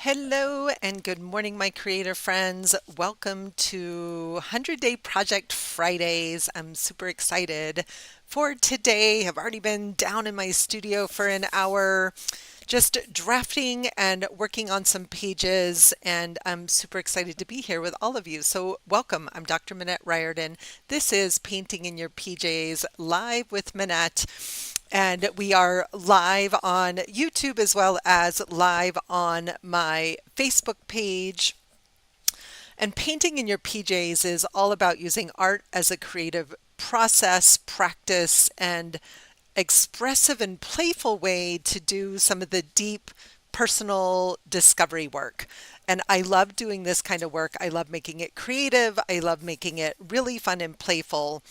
Hello and good morning, my creative friends. Welcome to 100 Day Project Fridays. I'm super excited for today. I've already been down in my studio for an hour just drafting and working on some pages, and I'm super excited to be here with all of you. So, welcome. I'm Dr. Minette Riordan. This is Painting in Your PJs live with Minette. And we are live on YouTube as well as live on my Facebook page. And painting in your PJs is all about using art as a creative process, practice, and expressive and playful way to do some of the deep personal discovery work. And I love doing this kind of work. I love making it creative. I love making it really fun and playful.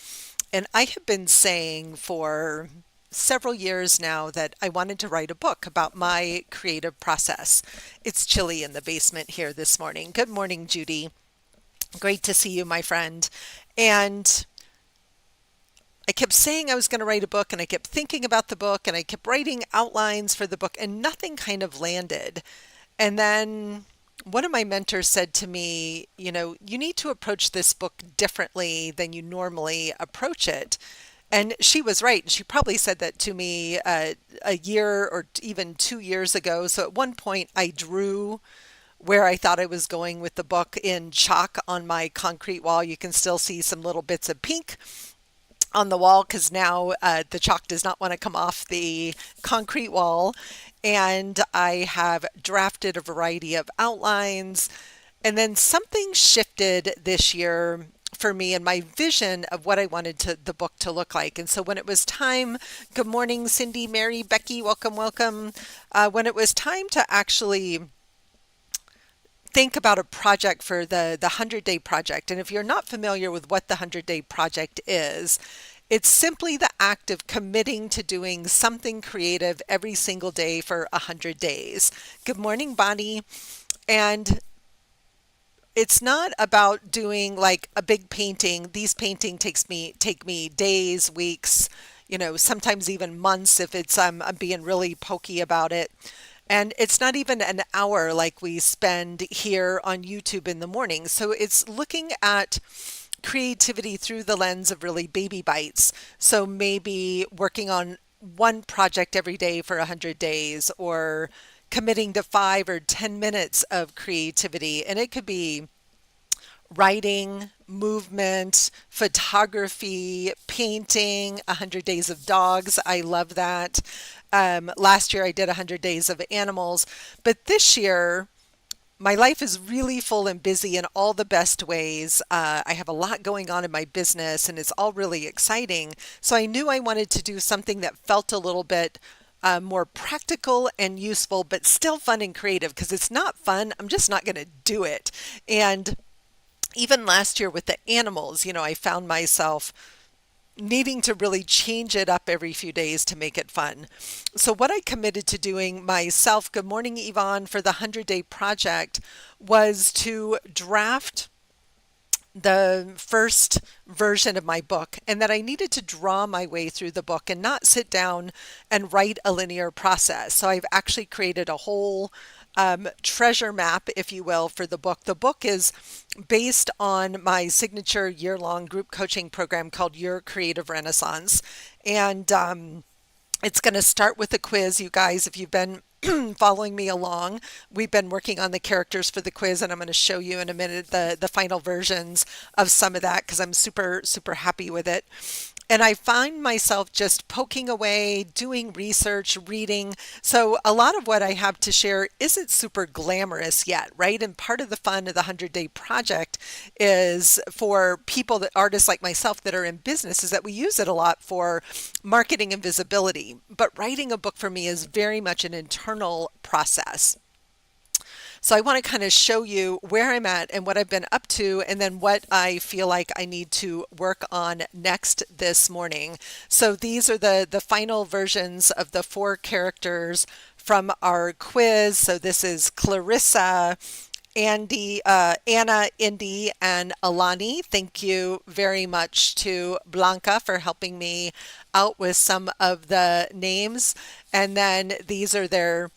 And I have been saying for several years now that I wanted to write a book about my creative process. It's chilly in the basement here this morning. Good morning, Judy. Great to see you, my friend. And I kept saying I was going to write a book, and I kept thinking about the book, and I kept writing outlines for the book, and nothing kind of landed. And then one of my mentors said to me, you need to approach this book differently than you normally approach it. And she was right. And she probably said that to me a year or even 2 years ago. So at one point, I drew where I thought I was going with the book in chalk on my concrete wall. You can still see some little bits of pink on the wall because now the chalk does not want to come off the concrete wall. And I have drafted a variety of outlines. And then something shifted this year for me and my vision of what I wanted the book to look like. And so when it was time, good morning, Cindy, Mary, Becky, welcome, welcome. When it was time to actually think about a project for the 100 Day Project. And if you're not familiar with what the 100 Day Project is, it's simply the act of committing to doing something creative every single day for 100 days. Good morning, Bonnie. And it's not about doing like a big painting. These painting take me days, weeks, sometimes even months if it's I'm being really pokey about it. And it's not even an hour like we spend here on YouTube in the morning. So it's looking at creativity through the lens of really baby bites. So maybe working on one project every day for 100 days or committing to 5 or 10 minutes of creativity. And it could be writing, movement, photography, painting, 100 Days of Dogs. I love that. Last year I did 100 Days of Animals, but this year my life is really full and busy in all the best ways. I have a lot going on in my business and it's all really exciting. So I knew I wanted to do something that felt a little bit more practical and useful, but still fun and creative because it's not fun. I'm just not going to do it. And even last year with the animals, I found myself needing to really change it up every few days to make it fun. So what I committed to doing myself, good morning, Yvonne, for the 100 Day Project was to draft the first version of my book and that I needed to draw my way through the book and not sit down and write a linear process. So I've actually created a whole treasure map, if you will, for the book. The book is based on my signature year-long group coaching program called Your Creative Renaissance. And it's going to start with a quiz, you guys. If you've been following me along, we've been working on the characters for the quiz, and I'm going to show you in a minute the final versions of some of that because I'm super, super happy with it. And I find myself just poking away, doing research, reading. So a lot of what I have to share isn't super glamorous yet, right? And part of the fun of the 100 Day Project is for people artists like myself that are in business, is that we use it a lot for marketing and visibility. But writing a book for me is very much an internal process. So I want to kind of show you where I'm at and what I've been up to, and then what I feel like I need to work on next this morning. So these are the final versions of the 4 characters from our quiz. So this is Clarissa, Andy, Anna, Indy, and Alani. Thank you very much to Blanca for helping me out with some of the names. And then these are their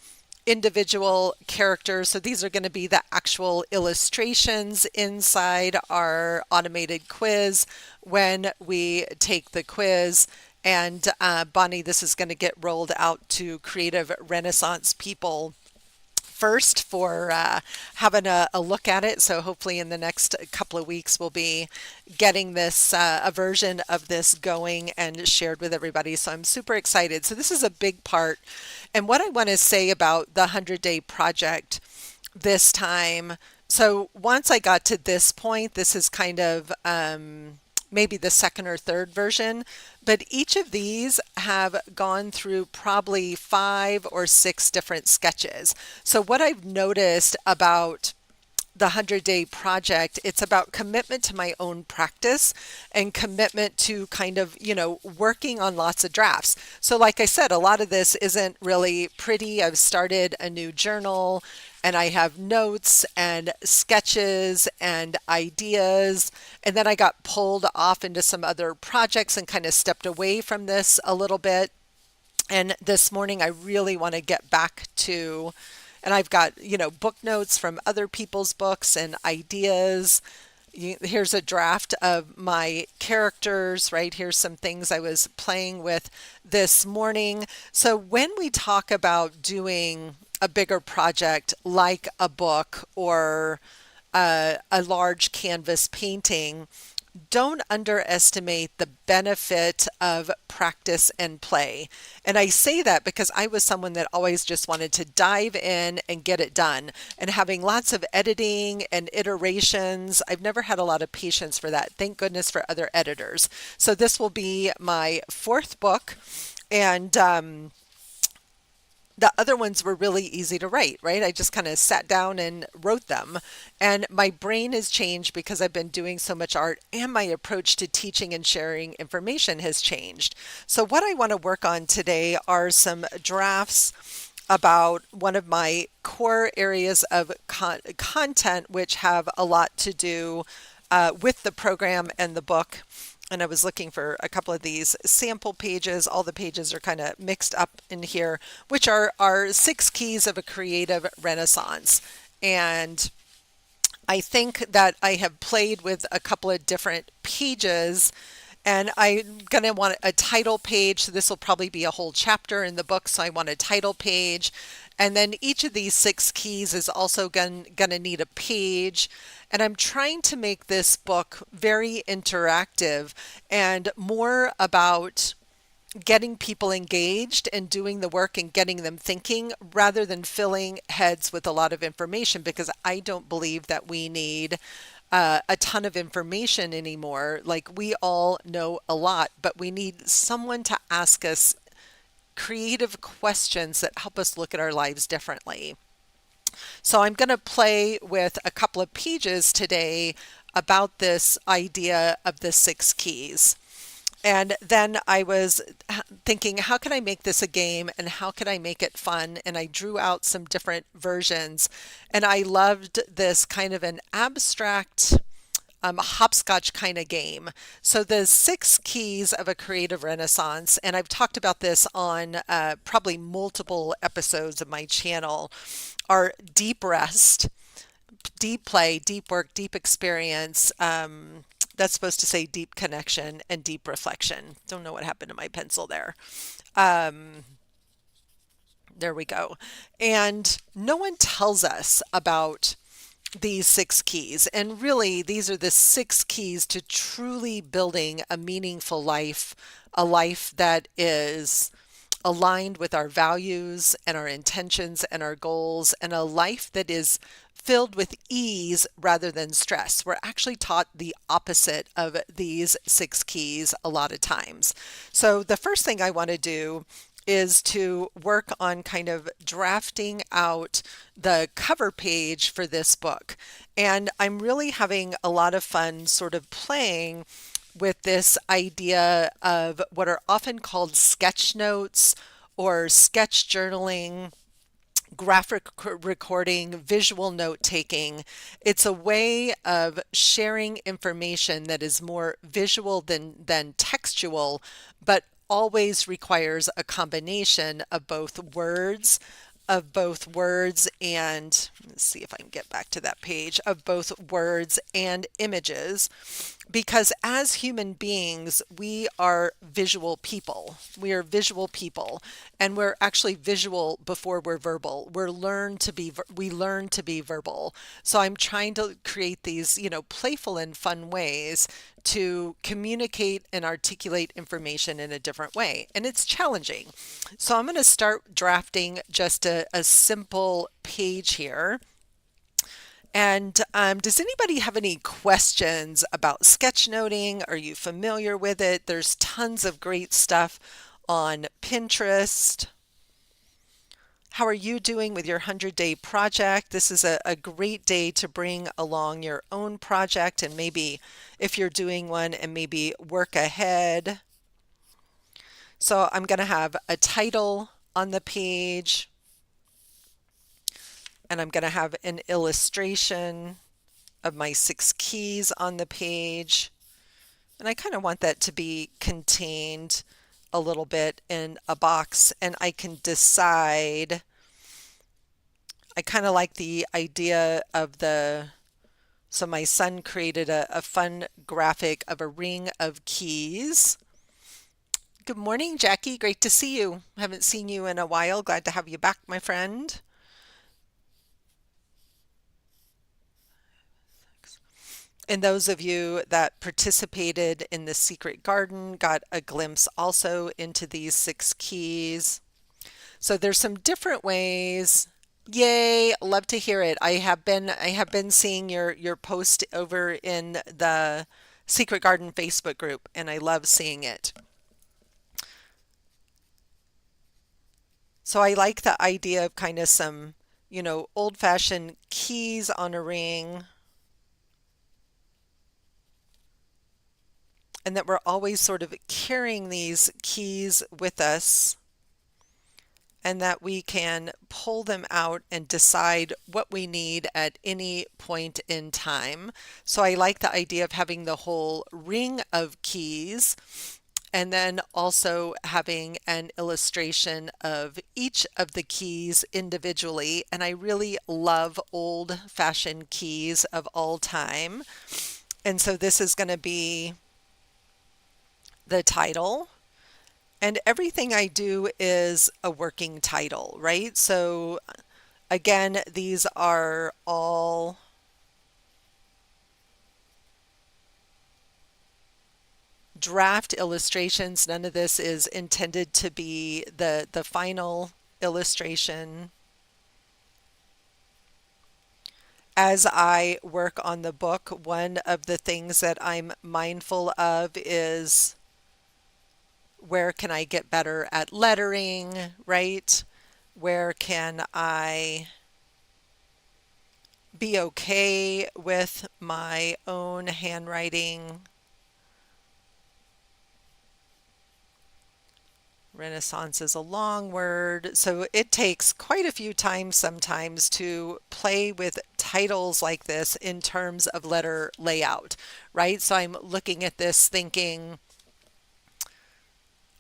individual characters. So these are going to be the actual illustrations inside our automated quiz when we take the quiz. And Bonnie, this is going to get rolled out to Creative Renaissance people first for having a look at it. So hopefully in the next couple of weeks, we'll be getting this, a version of this going and shared with everybody. So I'm super excited. So this is a big part. And what I want to say about the 100-day project this time. So once I got to this point, this is kind of maybe the second or third version, but each of these have gone through probably 5 or 6 different sketches. So what I've noticed about the 100-day project, it's about commitment to my own practice and commitment to kind of, working on lots of drafts. So like I said, a lot of this isn't really pretty. I've started a new journal and I have notes and sketches and ideas. And then I got pulled off into some other projects and kind of stepped away from this a little bit. And this morning, I really want to get back to, and I've got, book notes from other people's books and ideas. Here's a draft of my characters, right? Here's some things I was playing with this morning. So when we talk about doing a bigger project like a book or a large canvas painting, don't underestimate the benefit of practice and play. And I say that because I was someone that always just wanted to dive in and get it done. And having lots of editing and iterations, I've never had a lot of patience for that. Thank goodness for other editors. So this will be my 4th book. And the other ones were really easy to write, right? I just kind of sat down and wrote them. And my brain has changed because I've been doing so much art, and my approach to teaching and sharing information has changed. So what I want to work on today are some drafts about one of my core areas of content, which have a lot to do with the program and the book. And I was looking for a couple of these sample pages. All the pages are kind of mixed up in here, which are our 6 keys of a creative renaissance. And I think that I have played with a couple of different pages, and I'm going to want a title page. So this will probably be a whole chapter in the book. So I want a title page. And then each of these 6 keys is also going to need a page. And I'm trying to make this book very interactive and more about getting people engaged and doing the work and getting them thinking rather than filling heads with a lot of information, because I don't believe that we need a ton of information anymore. Like, we all know a lot, but we need someone to ask us creative questions that help us look at our lives differently. So I'm going to play with a couple of pages today about this idea of the 6 keys. And then I was thinking, how can I make this a game and how can I make it fun? And I drew out some different versions. And I loved this kind of an abstract hopscotch kind of game. So the 6 keys of a creative renaissance, and I've talked about this on probably multiple episodes of my channel, are deep rest, deep play, deep work, deep experience. That's supposed to say deep connection and deep reflection. Don't know what happened to my pencil there. There we go. And no one tells us about these 6 keys. And really, these are the 6 keys to truly building a meaningful life, a life that is aligned with our values and our intentions and our goals, and a life that is filled with ease rather than stress. We're actually taught the opposite of these 6 keys a lot of times. So the first thing I want to do is to work on kind of drafting out the cover page for this book. And I'm really having a lot of fun sort of playing with this idea of what are often called sketch notes or sketch journaling, graphic recording, visual note taking. It's a way of sharing information that is more visual than textual, but always requires a combination of both words, of both words and, let's see if I can get back to that page, of both words and images. Because as human beings, we are visual people. We are visual people, and we're actually visual before we're verbal. We learn to be verbal. So I'm trying to create these, playful and fun ways to communicate and articulate information in a different way. And it's challenging. So I'm going to start drafting just a simple page here. And does anybody have any questions about sketchnoting? Are you familiar with it? There's tons of great stuff on Pinterest. How are you doing with your 100-day project? This is a great day to bring along your own project, and maybe if you're doing one, and maybe work ahead. So I'm going to have a title on the page, and I'm going to have an illustration of my 6 keys on the page. And I kind of want that to be contained a little bit in a box, and I can decide. I kind of like the idea of so my son created a fun graphic of a ring of keys. Good morning, Jackie. Great to see you. Haven't seen you in a while. Glad to have you back, my friend. And those of you that participated in the secret garden got a glimpse also into these 6 keys. So there's some different ways. Yay, love to hear it. I have been seeing your post over in the Secret Garden Facebook group, and I love seeing it. So I like the idea of kind of some, old-fashioned keys on a ring, and that we're always sort of carrying these keys with us, and that we can pull them out and decide what we need at any point in time. So I like the idea of having the whole ring of keys, and then also having an illustration of each of the keys individually. And I really love old-fashioned keys of all time. And so this is going to be the title. And everything I do is a working title, right? So again, these are all draft illustrations. None of this is intended to be the final illustration. As I work on the book, one of the things that I'm mindful of is, where can I get better at lettering, right? Where can I be okay with my own handwriting? Renaissance is a long word, so it takes quite a few times sometimes to play with titles like this in terms of letter layout, right? So I'm looking at this thinking,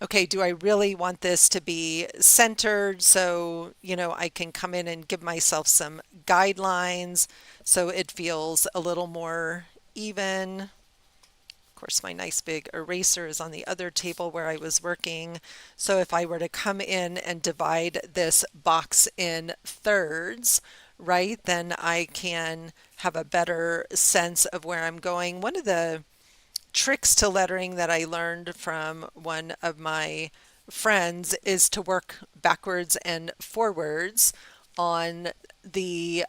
okay, do I really want this to be centered? So, I can come in and give myself some guidelines so it feels a little more even. Of course, my nice big eraser is on the other table where I was working. So if I were to come in and divide this box in thirds, right, then I can have a better sense of where I'm going. One of the tricks to lettering that I learned from one of my friends is to work backwards and forwards on the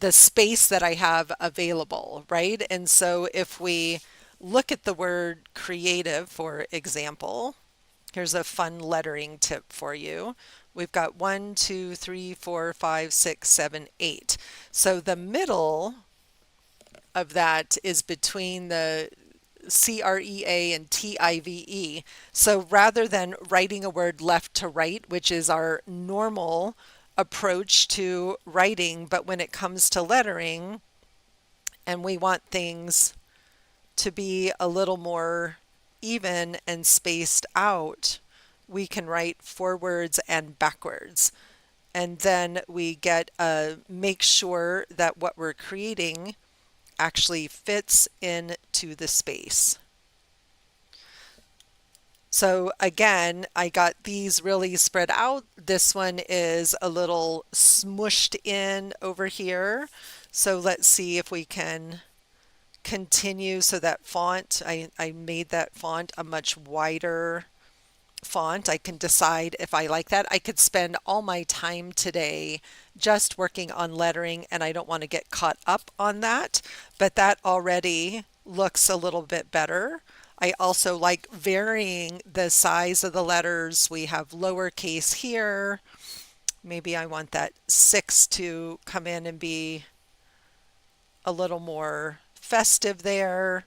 space that I have available, right? And so if we look at the word creative, for example, here's a fun lettering tip for you. We've got 1, 2, 3, 4, 5, 6, 7, 8. So the middle of that is between the CREA and TIVE. So rather than writing a word left to right, which is our normal approach to writing, but when it comes to lettering and we want things to be a little more even and spaced out, we can write forwards and backwards. and then we make sure that what we're creating actually fits into the space. So again, I got these really spread out. This one is a little smushed in over here. So let's see if we can continue. So that font, I made that font a much wider font. I can decide if I like that. I could spend all my time today just working on lettering, and I don't want to get caught up on that, but that already looks a little bit better. I also like varying the size of the letters. We have lowercase here. Maybe I want that 6 to come in and be a little more festive there.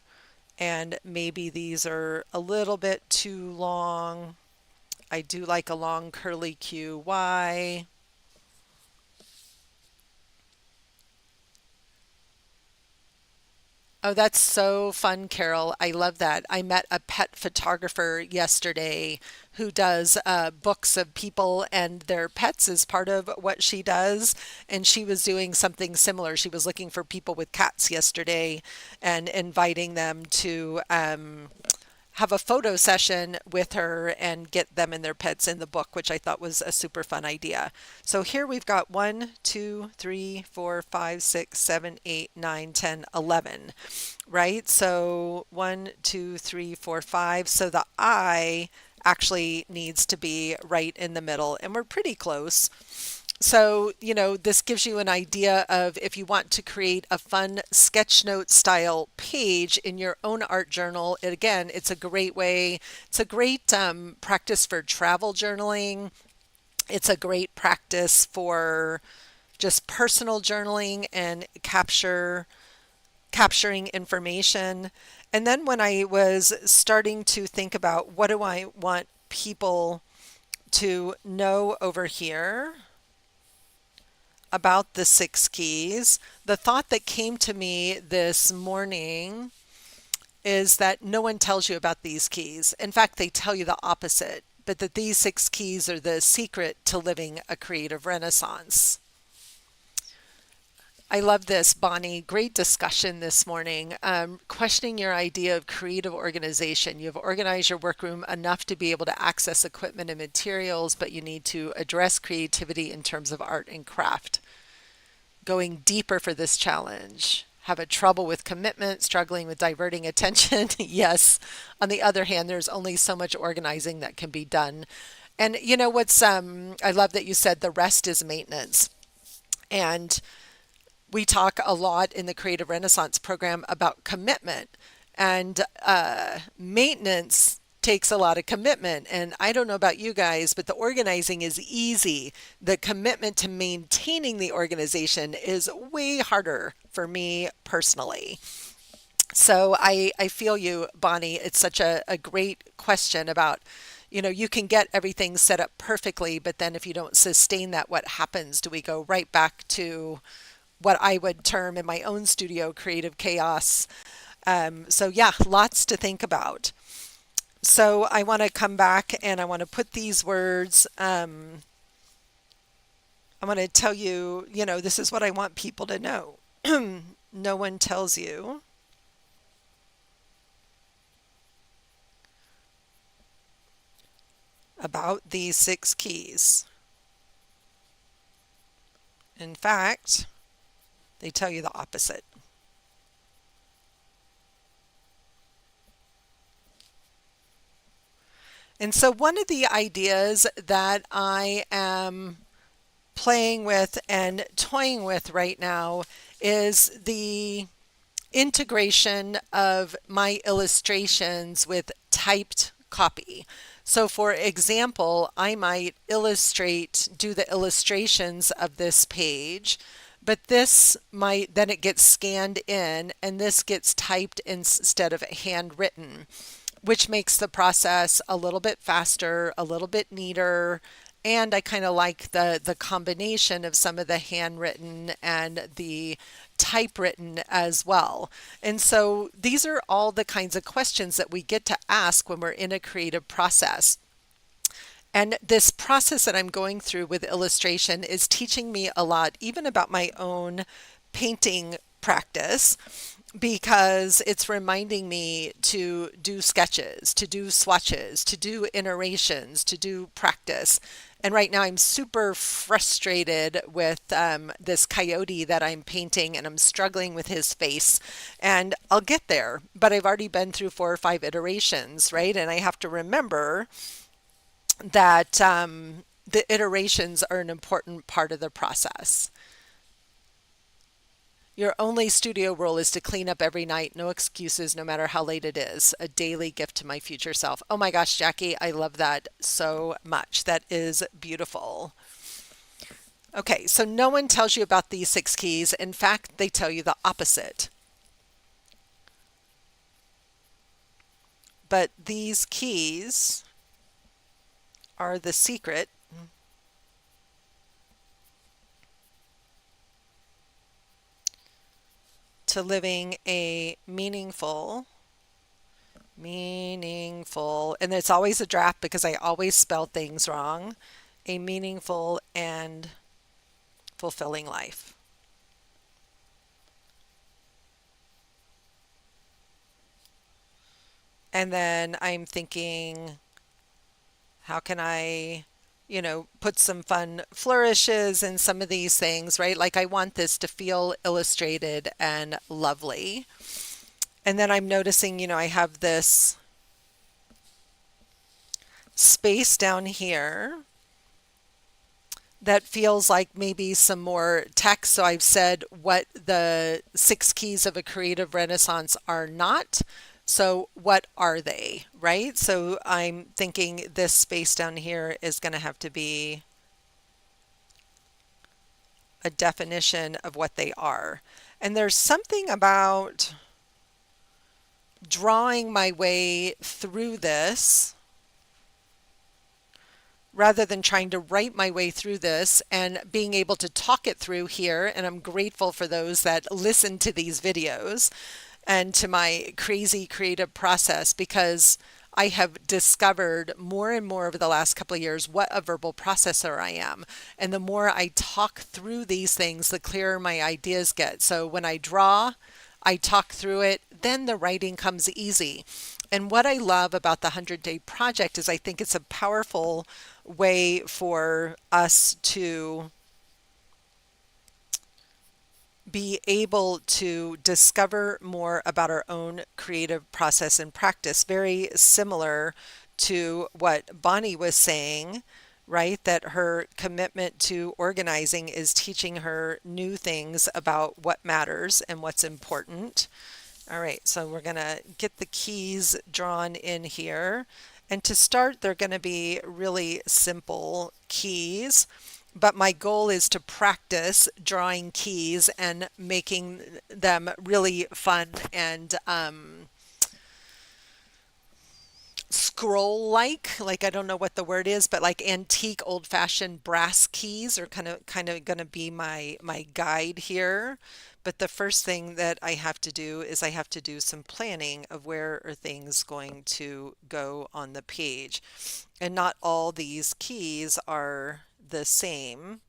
And maybe these are a little bit too long. I do like a long curly Q Y. Oh, that's so fun, Carol. I love that. I met a pet photographer yesterday who does books of people and their pets as part of what she does. And she was doing something similar. She was looking for people with cats yesterday and inviting them to have a photo session with her and get them and their pets in the book, which I thought was a super fun idea. So here we've got 1, 2, 3, 4, 5, 6, 7, 8, 9, 10, 11, right? So 1, 2, 3, 4, 5. So the I actually needs to be right in the middle, and we're pretty close. So, this gives you an idea of if you want to create a fun sketch note style page in your own art journal. Again, it's a great way. It's a great practice for travel journaling. It's a great practice for just personal journaling and capturing information. And then when I was starting to think about what do I want people to know over here about the 6 keys, the thought that came to me this morning is that no one tells you about these keys. In fact, they tell you the opposite, but that these 6 keys are the secret to living a creative renaissance. I love this, Bonnie. Great discussion this morning. Questioning your idea of creative organization. You have organized your workroom enough to be able to access equipment and materials, but you need to address creativity in terms of art and craft. Going deeper for this challenge. Have a trouble with commitment, struggling with diverting attention. Yes. On the other hand, there's only so much organizing that can be done. And I love that you said the rest is maintenance. And we talk a lot in the Creative Renaissance program about commitment, and maintenance takes a lot of commitment. And I don't know about you guys, but the organizing is easy. The commitment to maintaining the organization is way harder for me personally. So I feel you, Bonnie. It's such a great question about, you can get everything set up perfectly, but then if you don't sustain that, what happens? Do we go right back to what I would term in my own studio creative chaos? So yeah, lots to think about. So I want to come back and I want to put these words. I want to tell you, this is what I want people to know. No one tells you about these 6 keys. In fact, they tell you the opposite. And so one of the ideas that I am playing with and toying with right now is the integration of my illustrations with typed copy. So for example, I might do the illustrations of this page, but this then it gets scanned in and this gets typed instead of handwritten, which makes the process a little bit faster, a little bit neater. And I kind of like the combination of some of the handwritten and the typewritten as well. And so these are all the kinds of questions that we get to ask when we're in a creative process. And this process that I'm going through with illustration is teaching me a lot, even about my own painting practice, because it's reminding me to do sketches, to do swatches, to do iterations, to do practice. And right now I'm super frustrated with this coyote that I'm painting, and I'm struggling with his face. And I'll get there, but I've already been through 4 or 5 iterations, right? And I have to remember that the iterations are an important part of the process. Your only studio rule is to clean up every night, no excuses, no matter how late it is. A daily gift to my future self. Oh my gosh, Jackie, I love that so much. That is beautiful. Okay, so no one tells you about these 6 keys. In fact, they tell you the opposite. But these keys are the secret to living a meaningful, and it's always a draft because I always spell things wrong, a meaningful and fulfilling life. And then I'm thinking, how can I, put some fun flourishes in some of these things, right? Like I want this to feel illustrated and lovely. And then I'm noticing, I have this space down here that feels like maybe some more text. So I've said what the 6 keys of a creative renaissance are not. So what are they, right? So I'm thinking this space down here is going to have to be a definition of what they are. And there's something about drawing my way through this rather than trying to write my way through this and being able to talk it through here. And I'm grateful for those that listen to these videos and to my crazy creative process, because I have discovered more and more over the last couple of years what a verbal processor I am. And the more I talk through these things, the clearer my ideas get. So when I draw, I talk through it, then the writing comes easy. And what I love about the 100-Day Project is I think it's a powerful way for us to be able to discover more about our own creative process and practice. Very similar to what Bonnie was saying, right? That her commitment to organizing is teaching her new things about what matters and what's important. All right, so we're going to get the keys drawn in here. And to start, they're going to be really simple keys. But my goal is to practice drawing keys and making them really fun and scroll like I don't know what the word is, but like antique old-fashioned brass keys are kind of going to be my guide here. But the first thing that I have to do is I have to do some planning of where are things going to go on the page. And not all these keys are the same.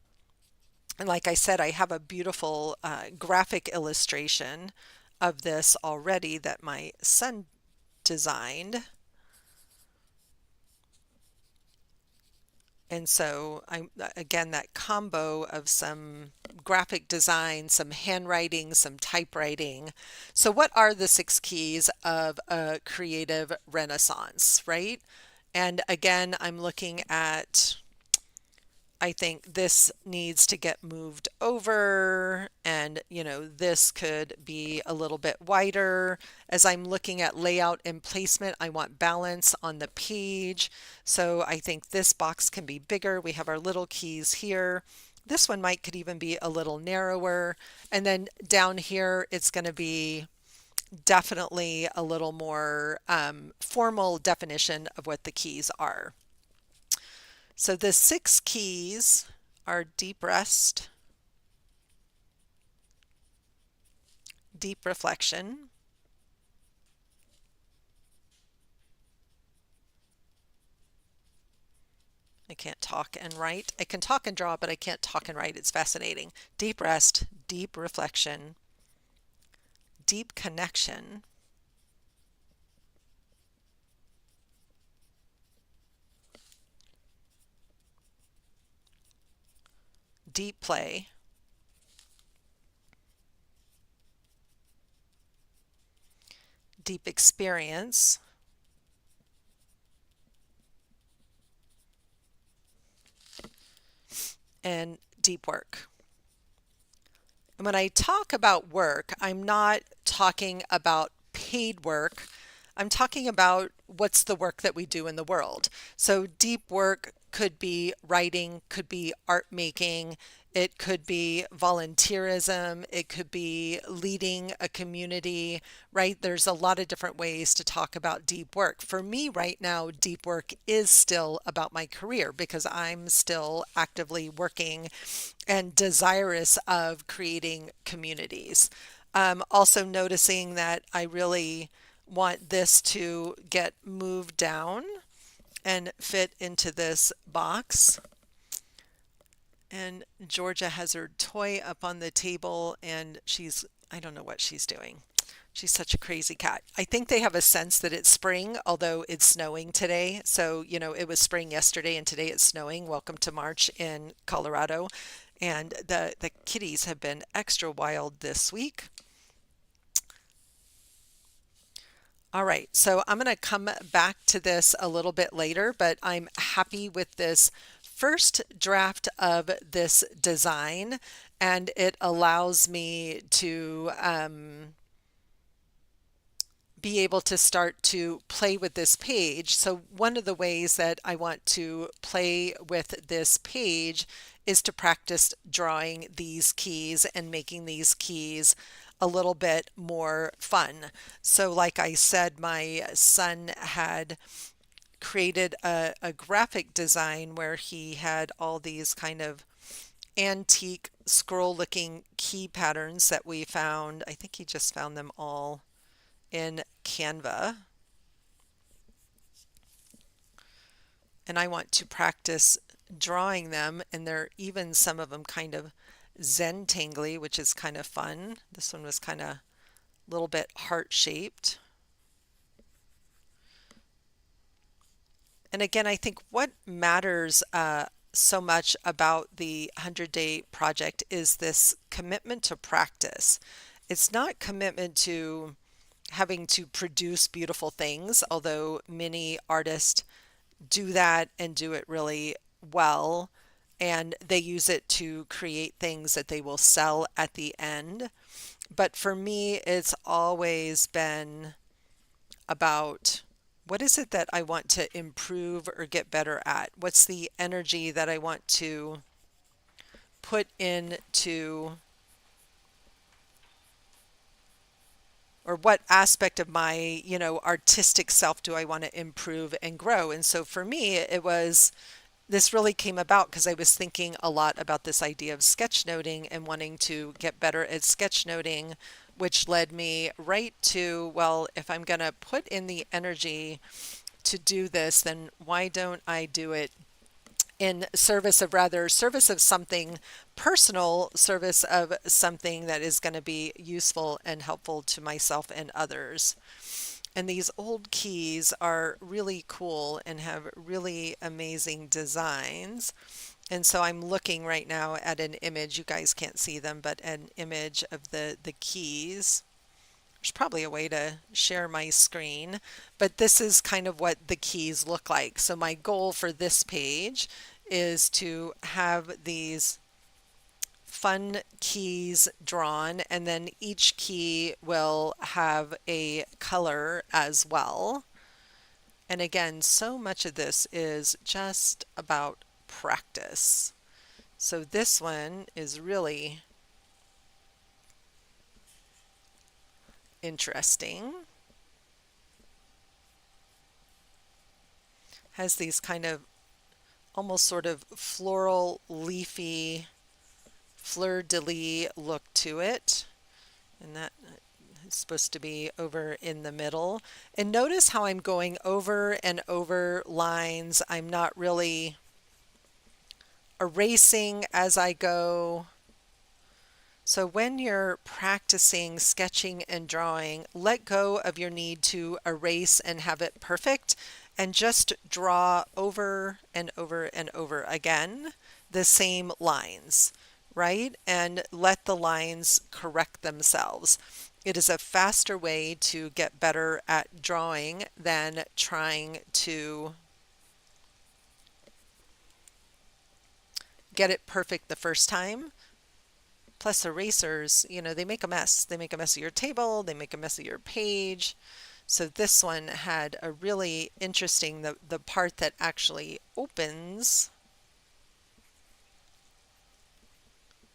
And like I said, I have a beautiful graphic illustration of this already that my son designed. And so I'm again that combo of some graphic design, some handwriting, some typewriting. So what are the 6 keys of a creative renaissance, right? And again, I'm looking at, I think this needs to get moved over, and this could be a little bit wider. As I'm looking at layout and placement, I want balance on the page. So I think this box can be bigger. We have our little keys here. This one could even be a little narrower. And then down here, it's going to be definitely a little more formal definition of what the keys are. So the 6 keys are deep rest, deep reflection, I can't talk and write. I can talk and draw, but I can't talk and write. It's fascinating. Deep rest, deep reflection, deep connection, deep play, deep experience, and deep work. And when I talk about work, I'm not talking about paid work. I'm talking about what's the work that we do in the world. So deep work could be writing, could be art making, it could be volunteerism, it could be leading a community, right? There's a lot of different ways to talk about deep work. For me right now, deep work is still about my career because I'm still actively working and desirous of creating communities. Also noticing that I really want this to get moved down and fit into this box. And Georgia has her toy up on the table and I don't know what she's doing. She's such a crazy cat. I think they have a sense that it's spring, although it's snowing today. So, it was spring yesterday and today it's snowing. Welcome to March in Colorado. And the kitties have been extra wild this week. All right, so I'm going to come back to this a little bit later, but I'm happy with this first draft of this design, and it allows me to be able to start to play with this page. So one of the ways that I want to play with this page is to practice drawing these keys and making these keys a little bit more fun. So like I said, my son had created a graphic design where he had all these kind of antique scroll looking key patterns that we found. I think he just found them all in Canva, and I want to practice drawing them, and they're even some of them kind of zentangly, which is kind of fun. This one was kind of a little bit heart shaped. And again, I think what matters so much about the 100-day project is this commitment to practice. It's not commitment to having to produce beautiful things, although many artists do that and do it really well, and they use it to create things that they will sell at the end. But for me, it's always been about what is it that I want to improve or get better at? What's the energy that I want to put into, or what aspect of my, artistic self do I want to improve and grow? And so for me, this really came about because I was thinking a lot about this idea of sketchnoting and wanting to get better at sketchnoting, which led me right to, well, if I'm going to put in the energy to do this, then why don't I do it in service of something personal, service of something that is going to be useful and helpful to myself and others. And these old keys are really cool and have really amazing designs. And so I'm looking right now at an image. You guys can't see them, but an image of the keys. There's probably a way to share my screen, but this is kind of what the keys look like. So my goal for this page is to have these fun keys drawn, and then each key will have a color as well. And again, so much of this is just about practice. So this one is really interesting. Has these kind of almost sort of floral, leafy, fleur-de-lis look to it. And that is supposed to be over in the middle. And notice how I'm going over and over lines. I'm not really erasing as I go. So when you're practicing sketching and drawing, let go of your need to erase and have it perfect and just draw over and over and over again the same lines, right? And let the lines correct themselves. It is a faster way to get better at drawing than trying to get it perfect the first time. Plus erasers, they make a mess. They make a mess of your table, they make a mess of your page. So this one had a really interesting, the part that actually opens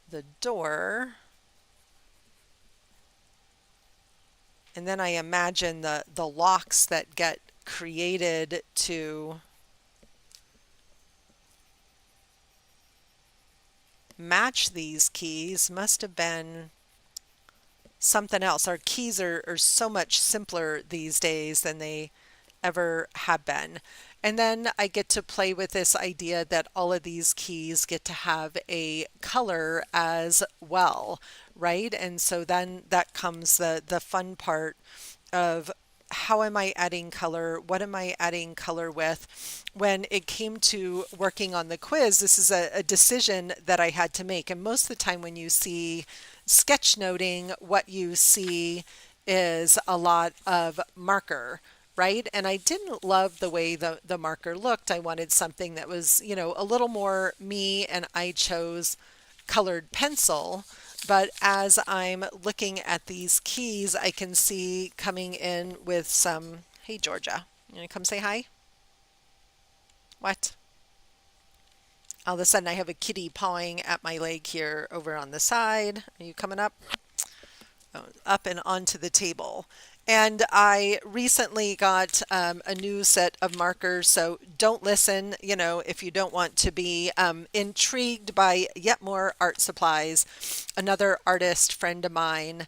the door. And then I imagine the locks that get created to match these keys must have been something else. Our keys are so much simpler these days than they ever have been. And then I get to play with this idea that all of these keys get to have a color as well, right? And so then that comes the fun part of how am I adding color? What am I adding color with? When it came to working on the quiz, this is a decision that I had to make. And most of the time when you see sketchnoting, what you see is a lot of marker, right? And I didn't love the way the marker looked. I wanted something that was, a little more me, and I chose colored pencil. But as I'm looking at these keys, I can see coming in with some, hey Georgia, you gonna come say hi? What? All of a sudden I have a kitty pawing at my leg here over on the side. Are you coming up? Oh, up and onto the table. And I recently got a new set of markers, so don't listen, if you don't want to be intrigued by yet more art supplies. Another artist friend of mine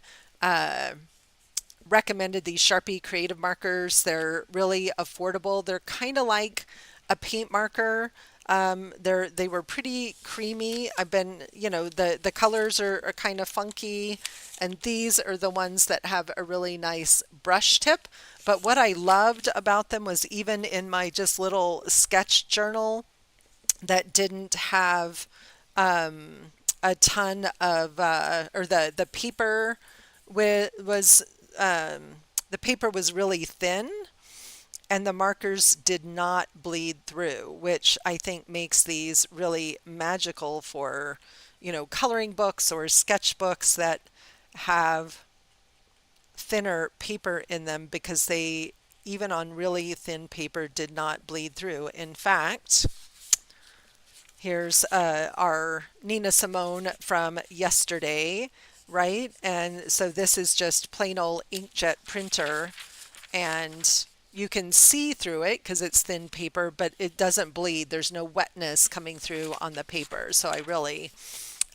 recommended these Sharpie creative markers. They're really affordable. They're kind of like a paint marker. They were pretty creamy. I've been, the colors are kind of funky, and these are the ones that have a really nice brush tip. But what I loved about them was even in my just little sketch journal that didn't have a ton of, or the paper was, the paper was really thin and the markers did not bleed through, which I think makes these really magical for, coloring books or sketchbooks that have thinner paper in them, because they, even on really thin paper, did not bleed through. In fact, here's our Nina Simone from yesterday, right? And so this is just plain old inkjet printer, and you can see through it because it's thin paper, but it doesn't bleed. There's no wetness coming through on the paper. So I really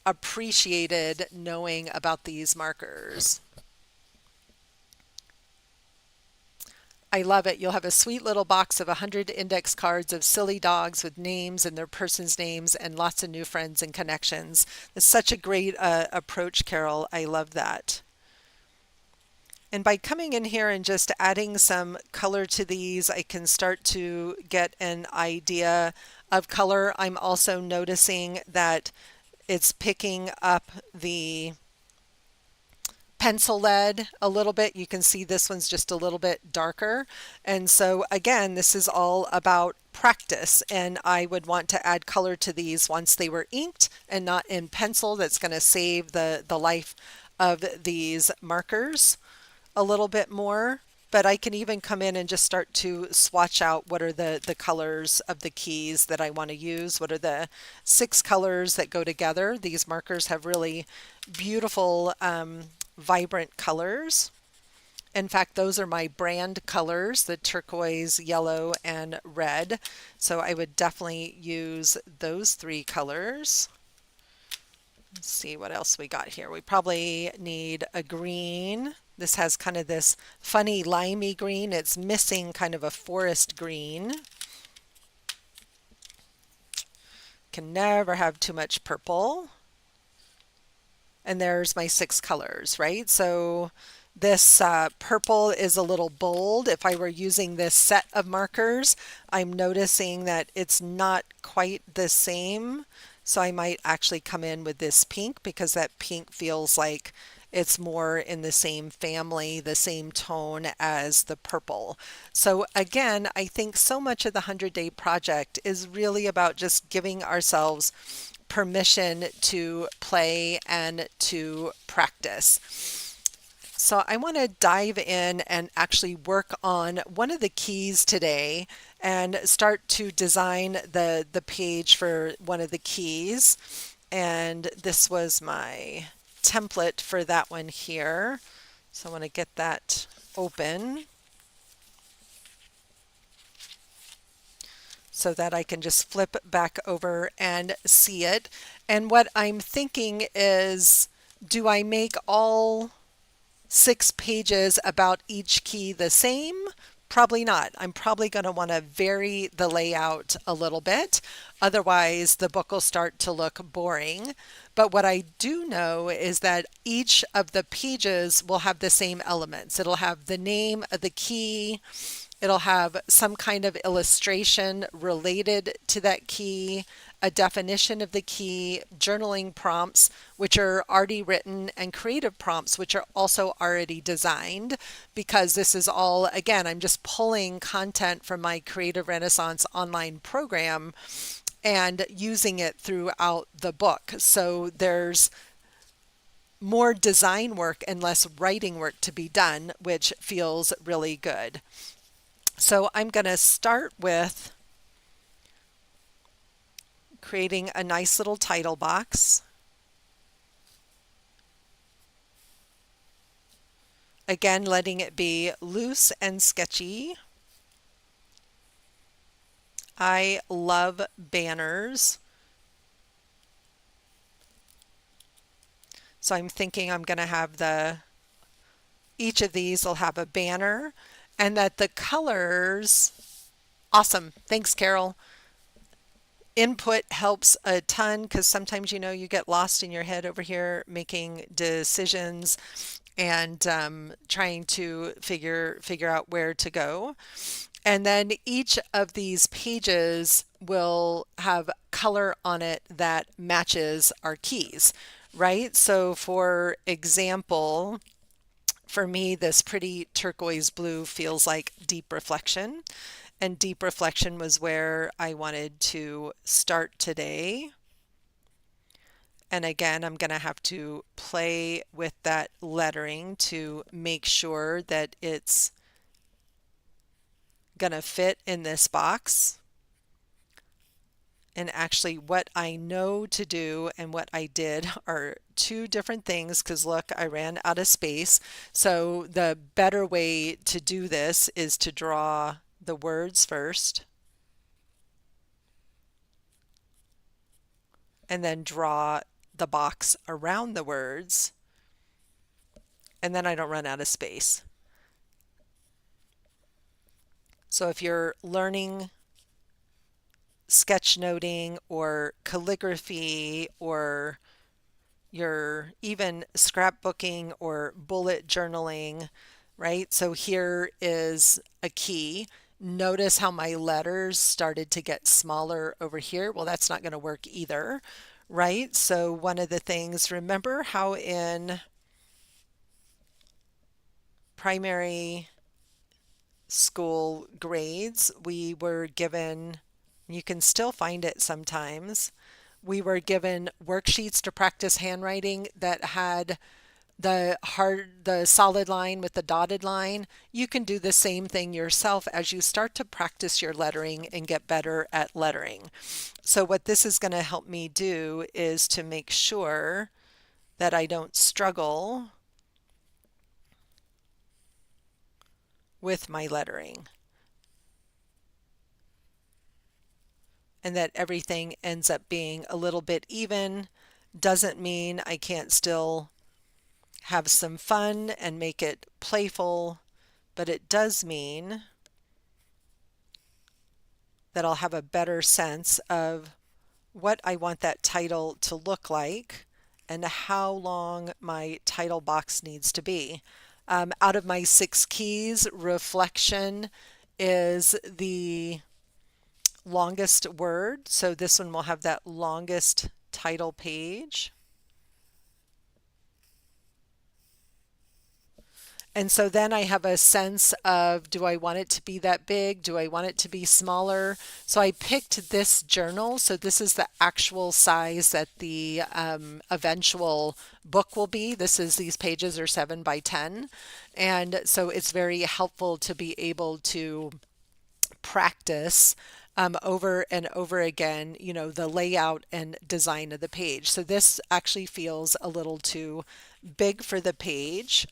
appreciated knowing about these markers. I love it. You'll have a sweet little box of 100 index cards of silly dogs with names and their person's names and lots of new friends and connections. It's such a great approach, Carol. I love that. And by coming in here and just adding some color to these, I can start to get an idea of color. I'm also noticing that it's picking up the pencil lead a little bit. You can see this one's just a little bit darker. And so again, this is all about practice, and I would want to add color to these once they were inked and not in pencil. That's going to save the life of these markers a little bit more. But I can even come in and just start to swatch out what are the colors of the keys that I want to use. What are the 6 colors that go together? These markers have really beautiful vibrant colors. In fact, those are my brand colors, the turquoise, yellow, and red. So I would definitely use those 3 colors. Let's see what else we got here. We probably need a green. This has kind of this funny limey green. It's missing kind of a forest green. can never have too much purple. And there's my 6 colors, right? So this purple is a little bold. If I were using this set of markers, I'm noticing that it's not quite the same. So I might actually come in with this pink because that pink feels like it's more in the same family, the same tone as the purple. So again, I think so much of the 100-day project is really about just giving ourselves permission to play and to practice. So I want to dive in and actually work on one of the keys today and start to design the page for one of the keys. And this was my template for that one here. So I want to get that open so that I can just flip back over and see it. And what I'm thinking is, do I make all 6 pages about each key the same? Probably not. I'm probably going to want to vary the layout a little bit. Otherwise, the book will start to look boring. But what I do know is that each of the pages will have the same elements. It'll have the name of the key. It'll have some kind of illustration related to that key, a definition of the key, journaling prompts, which are already written, and creative prompts, which are also already designed, because this is all, again, I'm just pulling content from my Creative Renaissance online program and using it throughout the book. So there's more design work and less writing work to be done, which feels really good. So I'm going to start with creating a nice little title box. Again, letting it be loose and sketchy. I love banners. So I'm thinking I'm going to have each of these will have a banner, and that the colors, awesome. Thanks, Carol. Input helps a ton because sometimes you get lost in your head over here making decisions and trying to figure out where to go. And then each of these pages will have color on it that matches our keys, right? So for example, for me, this pretty turquoise blue feels like deep reflection. And deep reflection was where I wanted to start today. And again, I'm going to have to play with that lettering to make sure that it's going to fit in this box. And actually, what I know to do and what I did are 2 different things, because look, I ran out of space. So the better way to do this is to draw the words first and then draw the box around the words, and then I don't run out of space. So if you're learning sketchnoting or calligraphy, or you're even scrapbooking or bullet journaling, right? So here is a key. Notice how my letters started to get smaller over here. Well, that's not going to work either, right? So one of the things, remember how in primary school grades we were given, you can still find it sometimes, we were given worksheets to practice handwriting that had the solid line with the dotted line. You can do the same thing yourself as you start to practice your lettering and get better at lettering. So what this is going to help me do is to make sure that I don't struggle with my lettering, and that everything ends up being a little bit even. Doesn't mean I can't still have some fun and make it playful, but it does mean that I'll have a better sense of what I want that title to look like and how long my title box needs to be. Out of my 6 keys, reflection is the longest word. So this one will have that longest title page. And so then I have a sense of, do I want it to be that big? Do I want it to be smaller? So I picked this journal. So this is the actual size that the eventual book will be. These pages are 7 by 10. And so it's very helpful to be able to practice over and over again, the layout and design of the page. So this actually feels a little too big for the page.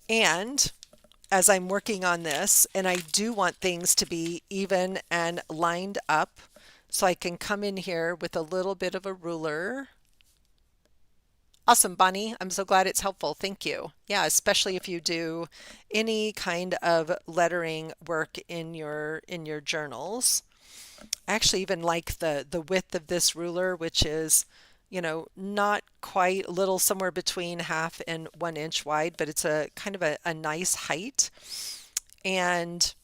And as I'm working on this, and I do want things to be even and lined up, so I can come in here with a little bit of a ruler. Awesome, Bonnie. I'm so glad it's helpful. Thank you. Yeah, especially if you do any kind of lettering work in your journals. I actually even like the width of this ruler, which is, not quite, a little somewhere between 1/2 and 1 inch wide, but it's a kind of a nice height. And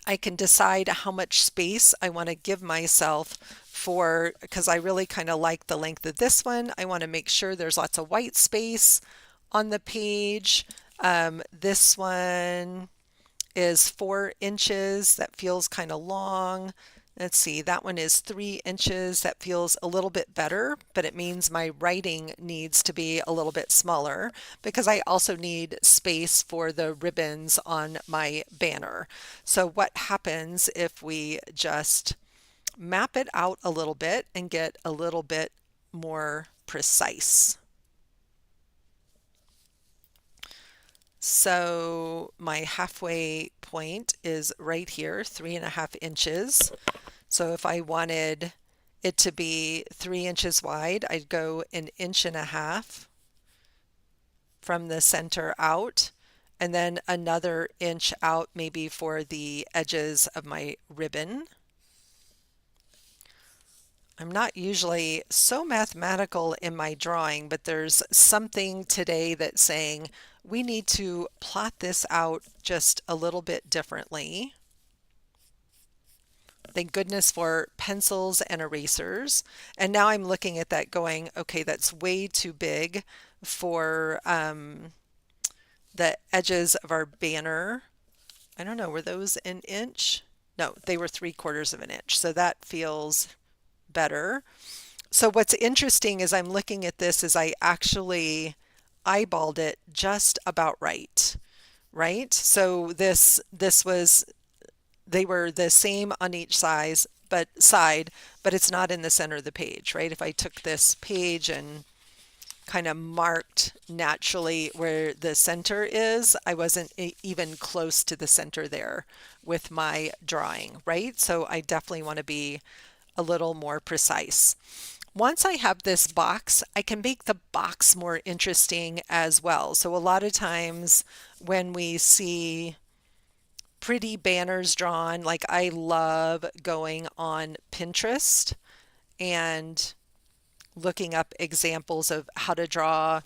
I can decide how much space I want to give myself for, because I really kind of like the length of this one. I want to make sure there's lots of white space on the page. This one is 4 inches. That feels kind of long. Let's see, that one is 3 inches. That feels a little bit better, but it means my writing needs to be a little bit smaller because I also need space for the ribbons on my banner. So what happens if we just map it out a little bit and get a little bit more precise? So my halfway point is right here, 3.5 inches. So if I wanted it to be 3 inches wide, I'd go 1.5 inches from the center out, and then another inch out maybe for the edges of my ribbon. I'm not usually so mathematical in my drawing, but there's something today that's saying we need to plot this out just a little bit differently. Thank goodness for pencils and erasers. And now I'm looking at that going, okay, that's way too big for the edges of our banner. I don't know, were those 1 inch? No, they were 3/4 of an inch. So that feels better. So what's interesting is I'm looking at this as I actually eyeballed it just about right, right? So they were the same on each side, but it's not in the center of the page, right? If I took this page and kind of marked naturally where the center is, I wasn't even close to the center there with my drawing, right? So I definitely want to be a little more precise. Once I have this box, I can make the box more interesting as well. So a lot of times when we see pretty banners drawn, like I love going on Pinterest and looking up examples of how to draw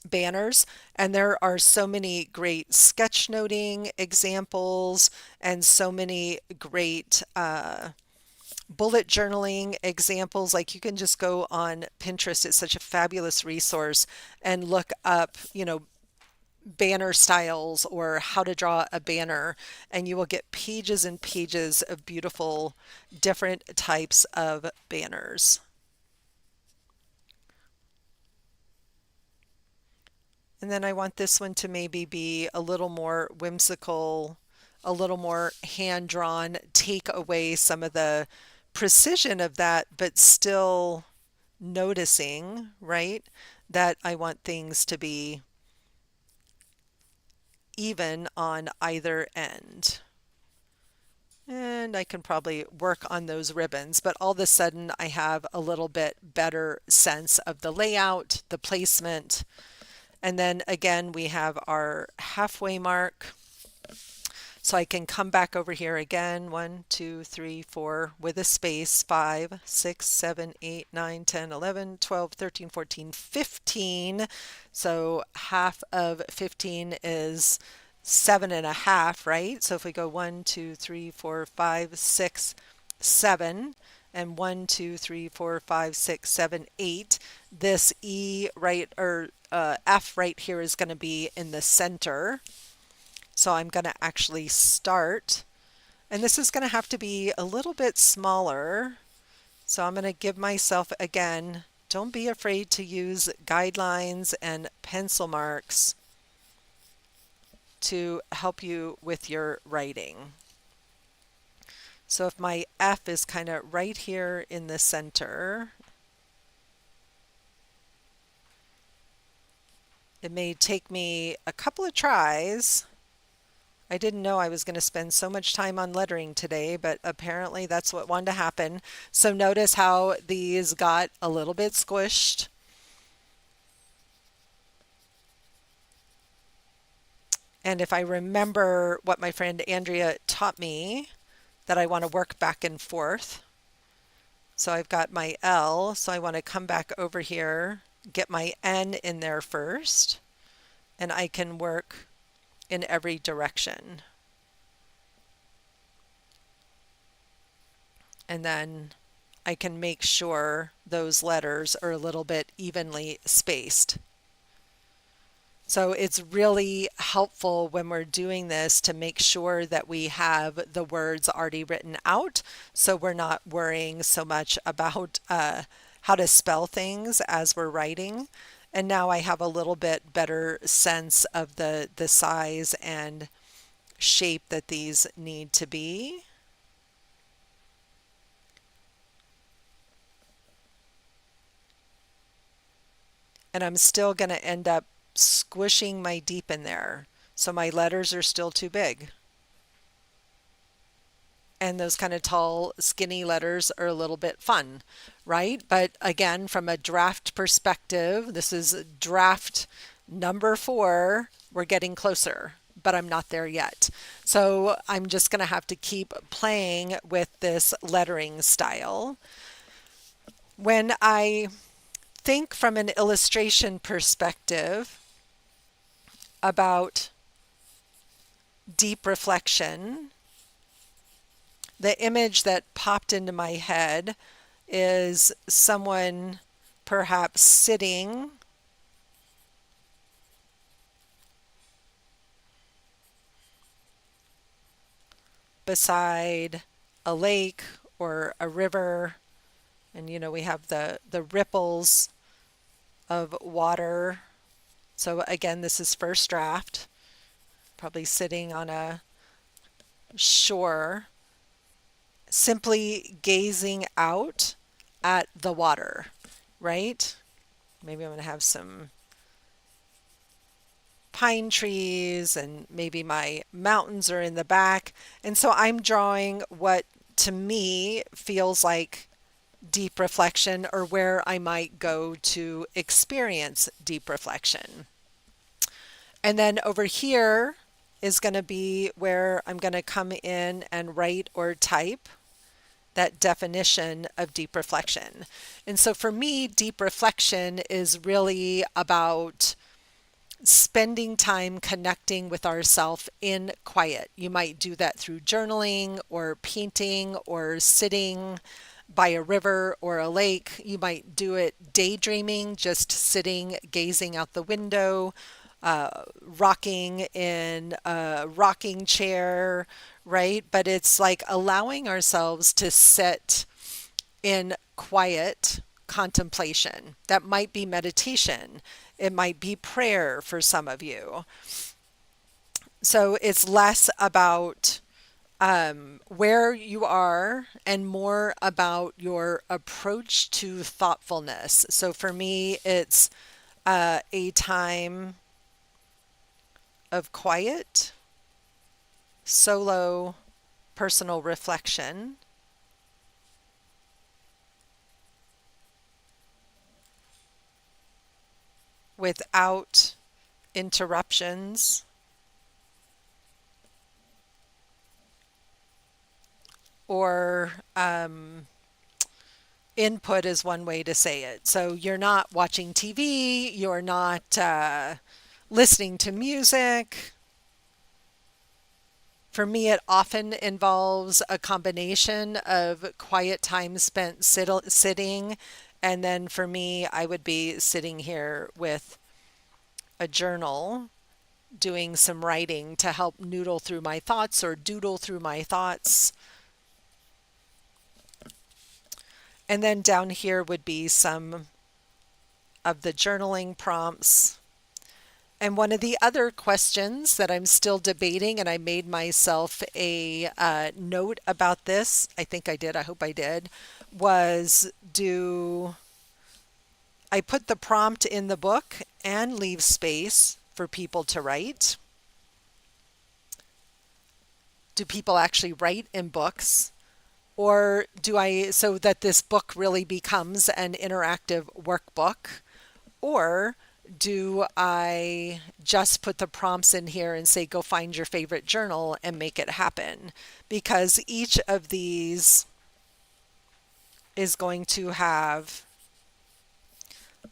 banners, and there are so many great sketchnoting examples and so many great bullet journaling examples. Like you can just go on Pinterest, it's such a fabulous resource, and look up, banner styles or how to draw a banner, and you will get pages and pages of beautiful different types of banners. And then I want this one to maybe be a little more whimsical, a little more hand-drawn, take away some of the precision of that, but still noticing, right, that I want things to be even on either end. And I can probably work on those ribbons, but all of a sudden I have a little bit better sense of the layout, the placement. And then again, we have our halfway mark. So I can come back over here again, 1, 2, 3, 4, with a space, 5, 6, 7, 8, 9, 10, 11, 12, 13, 14, 15. So half of 15 is 7.5, right? So if we go 1, 2, 3, 4, 5, 6, 7, and 1, 2, 3, 4, 5, 6, 7, 8, this E right or F right here is going to be in the center. So I'm going to actually start, and this is going to have to be a little bit smaller. So I'm going to give myself, again, don't be afraid to use guidelines and pencil marks to help you with your writing. So if my F is kind of right here in the center, it may take me a couple of tries. I didn't know I was going to spend so much time on lettering today, but apparently that's what wanted to happen. So notice how these got a little bit squished. And if I remember what my friend Andrea taught me, that I want to work back and forth. So I've got my L, so I want to come back over here, get my N in there first, and I can work in every direction. And then I can make sure those letters are a little bit evenly spaced. So it's really helpful when we're doing this to make sure that we have the words already written out, so we're not worrying so much about how to spell things as we're writing. And now I have a little bit better sense of the size and shape that these need to be. And I'm still going to end up squishing my deep in there. So my letters are still too big. And those kind of tall, skinny letters are a little bit fun, right? But again, from a draft perspective, this is draft number 4. We're getting closer, but I'm not there yet. So I'm just going to have to keep playing with this lettering style. When I think from an illustration perspective about deep reflection, the image that popped into my head is someone perhaps sitting beside a lake or a river, and we have the ripples of water. So again, this is first draft, probably sitting on a shore, simply gazing out at the water, right? Maybe I'm going to have some pine trees and maybe my mountains are in the back. And so I'm drawing what to me feels like deep reflection, or where I might go to experience deep reflection. And then over here is going to be where I'm going to come in and write or type that definition of deep reflection. And so for me, deep reflection is really about spending time connecting with ourselves in quiet. You might do that through journaling or painting or sitting by a river or a lake. You might do it daydreaming, just sitting, gazing out the window, rocking in a rocking chair, right? But it's like allowing ourselves to sit in quiet contemplation. That might be meditation. It might be prayer for some of you. So it's less about where you are and more about your approach to thoughtfulness. So for me, it's a time of quiet, solo, personal reflection without interruptions, or input is one way to say it. So you're not watching TV, you're not listening to music. For me, it often involves a combination of quiet time spent sitting, and then for me, I would be sitting here with a journal doing some writing to help noodle through my thoughts or doodle through my thoughts. And then down here would be some of the journaling prompts. And one of the other questions that I'm still debating, and I made myself a note about this, I think I did, I hope I did, was do I put the prompt in the book and leave space for people to write? Do people actually write in books? Or do I, so that this book really becomes an interactive workbook? Or do I just put the prompts in here and say, go find your favorite journal and make it happen? Because each of these is going to have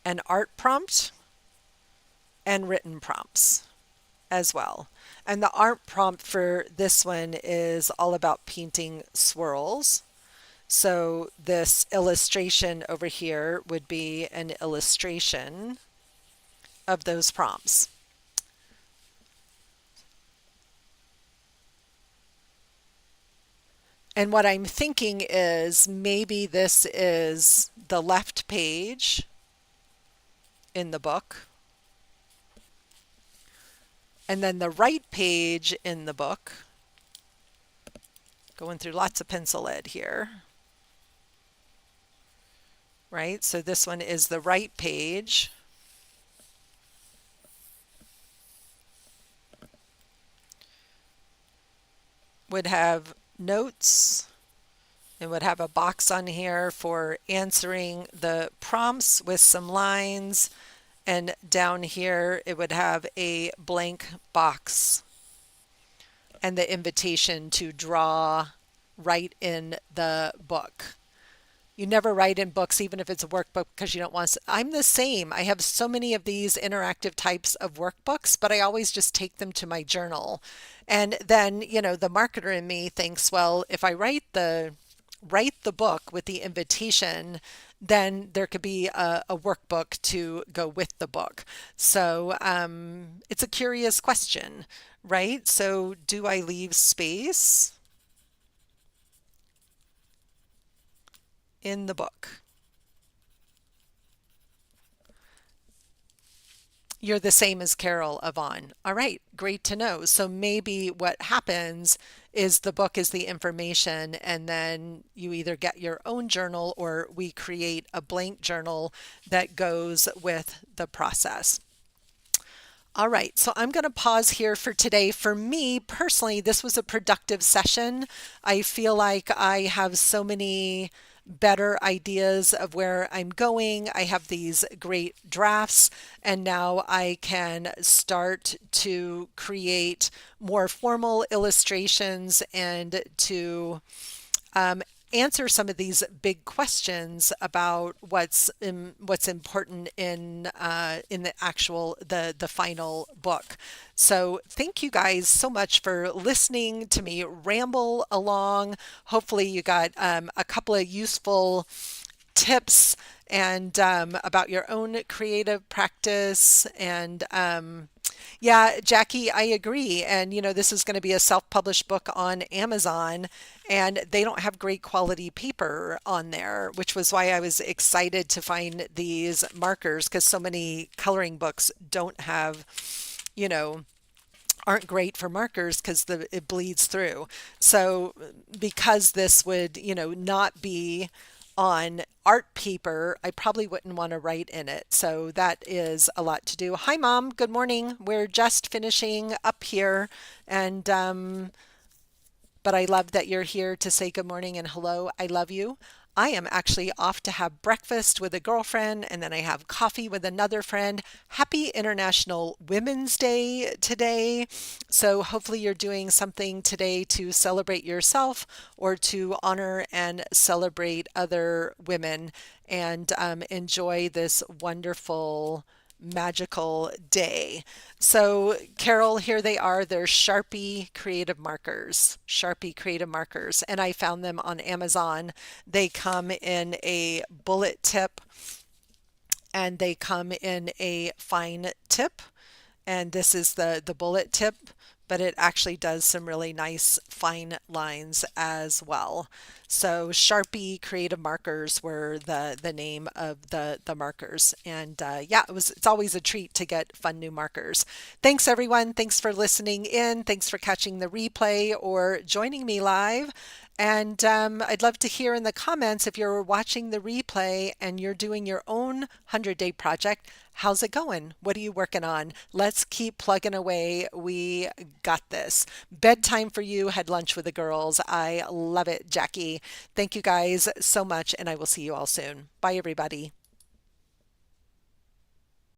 an art prompt and written prompts as well. And the art prompt for this one is all about painting swirls. So this illustration over here would be an illustration of those prompts. And what I'm thinking is maybe this is the left page in the book, and then the right page in the book, going through lots of pencil lead here, right? So this one is the right page. Would have notes and would have a box on here for answering the prompts with some lines. And down here, it would have a blank box and the invitation to draw right in the book. You never write in books, even if it's a workbook, because you don't want to. I'm the same. I have so many of these interactive types of workbooks, but I always just take them to my journal. And then, the marketer in me thinks, well, if I write the book with the invitation, then there could be a workbook to go with the book. So it's a curious question, right? So do I leave space in the book? You're the same as Carol Avon. All right, great to know. So maybe what happens is the book is the information, and then you either get your own journal or we create a blank journal that goes with the process. All right, so I'm going to pause here for today. For me personally, this was a productive session. I feel like I have so many better ideas of where I'm going. I have these great drafts, and now I can start to create more formal illustrations and to answer some of these big questions about what's important in the final book. So thank you guys so much for listening to me ramble along. Hopefully you got a couple of useful tips and about your own creative practice. And yeah, Jackie, I agree. And this is going to be a self-published book on Amazon, and they don't have great quality paper on there, which was why I was excited to find these markers, because so many coloring books don't have, you know, aren't great for markers because it bleeds through. So because this would, not be on art paper, I probably wouldn't want to write in it. So that is a lot to do. Hi, Mom. Good morning. We're just finishing up here, and but I love that you're here to say good morning and hello. I love you. I am actually off to have breakfast with a girlfriend and then I have coffee with another friend. Happy International Women's Day today. So hopefully you're doing something today to celebrate yourself or to honor and celebrate other women and enjoy this wonderful magical day. So, Carol, here they are. They're Sharpie creative markers. Sharpie creative markers. And I found them on Amazon. They come in a bullet tip and they come in a fine tip. And this is the bullet tip, but it actually does some really nice fine lines as well. So Sharpie Creative Markers were the name of the markers. And yeah, it's always a treat to get fun new markers. Thanks everyone. Thanks for listening in. Thanks for catching the replay or joining me live. And I'd love to hear in the comments if you're watching the replay and you're doing your own 100-day project. How's it going? What are you working on? Let's keep plugging away. We got this. Bedtime for you. Had lunch with the girls. I love it, Jackie. Thank you guys so much, and I will see you all soon. Bye, everybody.